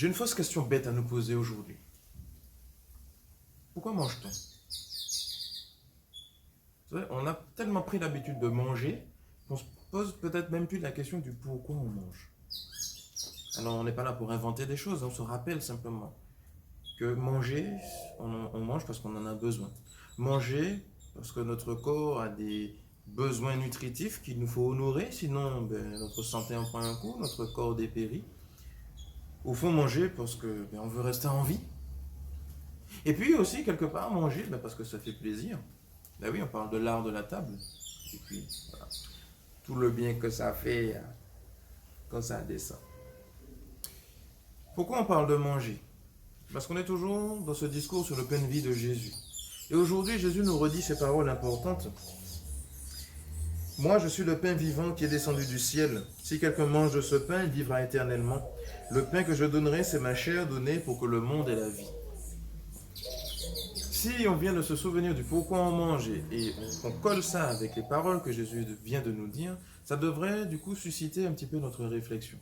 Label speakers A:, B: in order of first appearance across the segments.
A: J'ai une fausse question bête à nous poser aujourd'hui. Pourquoi mange-t-on? On a tellement pris l'habitude de manger qu'on se pose peut-être même plus la question du pourquoi on mange. Alors on n'est pas là pour inventer des choses, on se rappelle simplement que manger, on mange parce qu'on en a besoin. Manger parce que notre corps a des besoins nutritifs qu'il nous faut honorer, sinon notre santé en prend un coup, notre corps dépérit. Au fond, manger parce que on veut rester en vie. Et puis aussi, quelque part, manger parce que ça fait plaisir. Ben oui, on parle de l'art de la table. Et puis, voilà, tout le bien que ça fait quand ça descend. Pourquoi on parle de manger? Parce qu'on est toujours dans ce discours sur le pain de vie de Jésus. Et aujourd'hui, Jésus nous redit ces paroles importantes. Moi, je suis le pain vivant qui est descendu du ciel. Si quelqu'un mange de ce pain, il vivra éternellement. Le pain que je donnerai, c'est ma chair donnée pour que le monde ait la vie. Si on vient de se souvenir du pourquoi on mange et on colle ça avec les paroles que Jésus vient de nous dire, ça devrait du coup susciter un petit peu notre réflexion.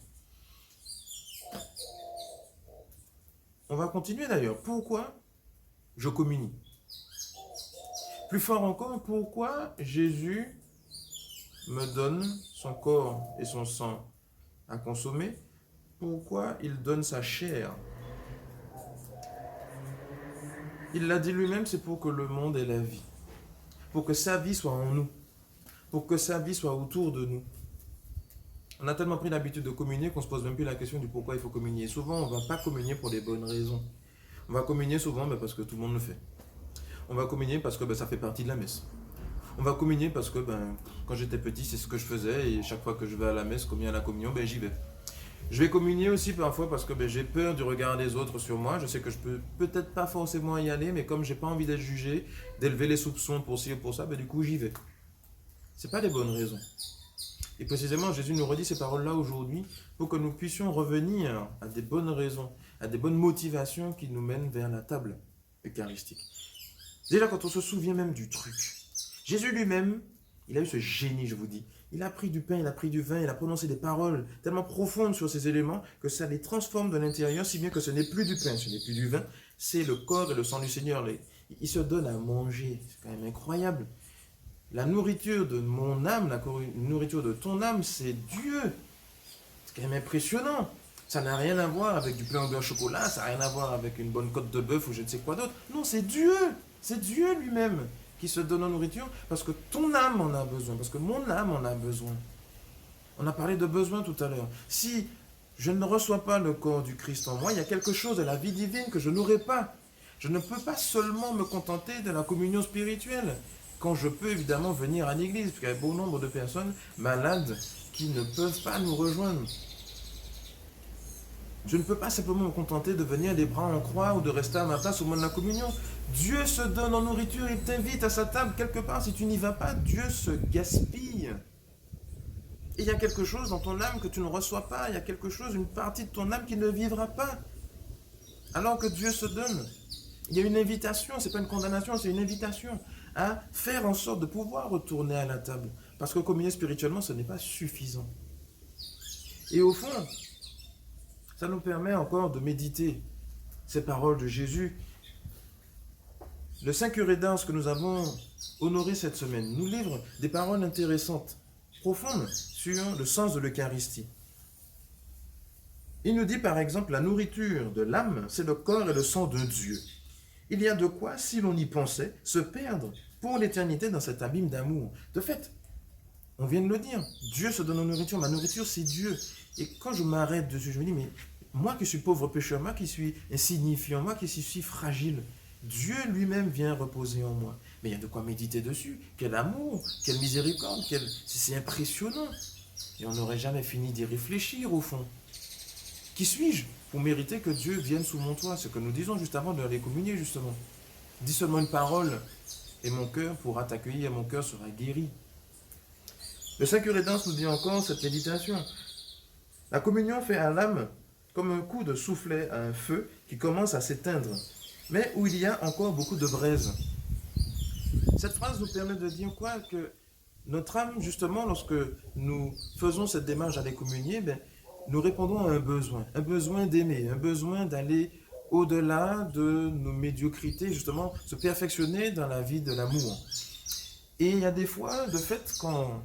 A: On va continuer d'ailleurs. Pourquoi je communie? Plus fort encore, pourquoi Jésus me donne son corps et son sang à consommer? Pourquoi il donne sa chair? Il l'a dit lui-même, c'est pour que le monde ait la vie. Pour que sa vie soit en nous. Pour que sa vie soit autour de nous. On a tellement pris l'habitude de communier qu'on ne se pose même plus la question du pourquoi il faut communier. Souvent, on ne va pas communier pour les bonnes raisons. On va communier souvent parce que tout le monde le fait. On va communier parce que ça fait partie de la messe. On va communier parce que quand j'étais petit, c'est ce que je faisais et chaque fois que je vais à la messe, communier à la communion, j'y vais. Je vais communier aussi parfois parce que j'ai peur du regard des autres sur moi. Je sais que je peux peut-être pas forcément y aller, mais comme j'ai pas envie d'être jugé, d'élever les soupçons pour ci ou pour ça, du coup j'y vais. C'est pas les bonnes raisons. Et précisément, Jésus nous redit ces paroles-là aujourd'hui pour que nous puissions revenir à des bonnes raisons, à des bonnes motivations qui nous mènent vers la table eucharistique. Déjà, quand on se souvient même du truc, Jésus lui-même, il a eu ce génie, je vous dis. Il a pris du pain, il a pris du vin, il a prononcé des paroles tellement profondes sur ces éléments que ça les transforme de l'intérieur, si bien que ce n'est plus du pain, ce n'est plus du vin, c'est le corps et le sang du Seigneur. Il se donne à manger, c'est quand même incroyable. La nourriture de mon âme, la nourriture de ton âme, c'est Dieu. C'est quand même impressionnant. Ça n'a rien à voir avec du pain au beurre chocolat, ça n'a rien à voir avec une bonne côte de bœuf ou je ne sais quoi d'autre. Non, c'est Dieu. C'est Dieu lui-même qui se donne en nourriture parce que ton âme en a besoin, parce que mon âme en a besoin. On a parlé de besoin tout à l'heure. Si je ne reçois pas le corps du Christ en moi, il y a quelque chose de la vie divine que je n'aurai pas. Je ne peux pas seulement me contenter de la communion spirituelle. Quand je peux évidemment venir à l'église, parce qu'il y a bon nombre de personnes malades qui ne peuvent pas nous rejoindre. Je ne peux pas simplement me contenter de venir les bras en croix ou de rester à ma place au moment de la communion. Dieu se donne en nourriture, il t'invite à sa table quelque part. Si tu n'y vas pas, Dieu se gaspille. Et il y a quelque chose dans ton âme que tu ne reçois pas. Il y a quelque chose, une partie de ton âme qui ne vivra pas. Alors que Dieu se donne. Il y a une invitation, ce n'est pas une condamnation, c'est une invitation à faire en sorte de pouvoir retourner à la table. Parce que communier spirituellement, ce n'est pas suffisant. Et au fond, ça nous permet encore de méditer ces paroles de Jésus. Le Saint Curé d'Ars que nous avons honoré cette semaine nous livre des paroles intéressantes, profondes, sur le sens de l'Eucharistie. Il nous dit par exemple, la nourriture de l'âme, c'est le corps et le sang de Dieu. Il y a de quoi, si l'on y pensait, se perdre pour l'éternité dans cet abîme d'amour. De fait, on vient de le dire, Dieu se donne en nourriture, ma nourriture c'est Dieu. Et quand je m'arrête dessus, je me dis, mais moi qui suis pauvre pécheur, moi qui suis insignifiant, moi qui suis si fragile, Dieu lui-même vient reposer en moi. Mais il y a de quoi méditer dessus. Quel amour, quelle miséricorde, c'est impressionnant. Et on n'aurait jamais fini d'y réfléchir au fond. Qui suis-je pour mériter que Dieu vienne sous mon toit? Ce que nous disons juste avant de les communier justement. Dis seulement une parole et mon cœur pourra t'accueillir, mon cœur sera guéri. Le Saint Curé d'Ars nous dit encore cette méditation. La communion fait à l'âme comme un coup de soufflet à un feu qui commence à s'éteindre, mais où il y a encore beaucoup de braise. Cette phrase nous permet de dire quoi? Que notre âme, justement, lorsque nous faisons cette démarche d'aller communier, nous répondons à un besoin d'aimer, un besoin d'aller au-delà de nos médiocrités, justement, se perfectionner dans la vie de l'amour. Et il y a des fois, de fait, quand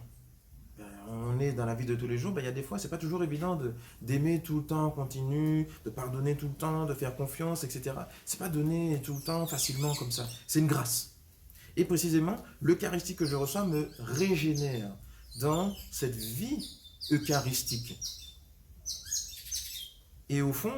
A: on est dans la vie de tous les jours, il y a des fois, c'est pas toujours évident d'aimer tout le temps en continu, de pardonner tout le temps, de faire confiance, etc. C'est pas donné tout le temps facilement comme ça. C'est une grâce. Et précisément, l'Eucharistie que je reçois me régénère dans cette vie eucharistique. Et au fond,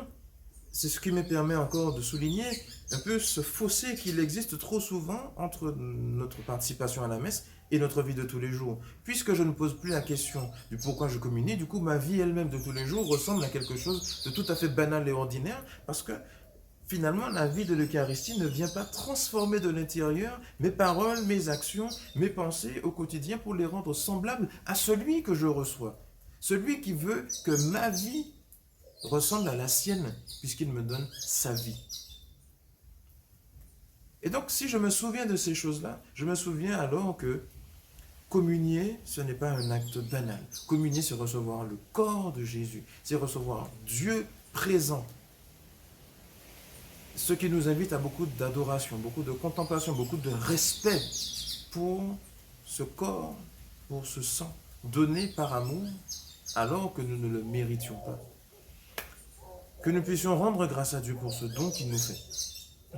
A: c'est ce qui me permet encore de souligner un peu ce fossé qu'il existe trop souvent entre notre participation à la messe et notre vie de tous les jours. Puisque je ne pose plus la question du pourquoi je communie, du coup ma vie elle-même de tous les jours ressemble à quelque chose de tout à fait banal et ordinaire, parce que finalement la vie de l'Eucharistie ne vient pas transformer de l'intérieur mes paroles, mes actions, mes pensées au quotidien pour les rendre semblables à celui que je reçois. Celui qui veut que ma vie ressemble à la sienne, puisqu'il me donne sa vie. Et donc, si je me souviens de ces choses-là, je me souviens alors que communier, ce n'est pas un acte banal. Communier, c'est recevoir le corps de Jésus, c'est recevoir Dieu présent. Ce qui nous invite à beaucoup d'adoration, beaucoup de contemplation, beaucoup de respect pour ce corps, pour ce sang donné par amour, alors que nous ne le méritions pas. Que nous puissions rendre grâce à Dieu pour ce don qu'il nous fait.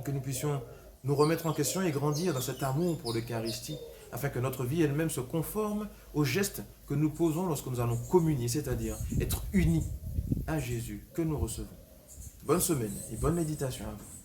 A: Que nous puissions nous remettre en question et grandir dans cet amour pour l'Eucharistie, afin que notre vie elle-même se conforme aux gestes que nous posons lorsque nous allons communier, c'est-à-dire être unis à Jésus que nous recevons. Bonne semaine et bonne méditation à vous.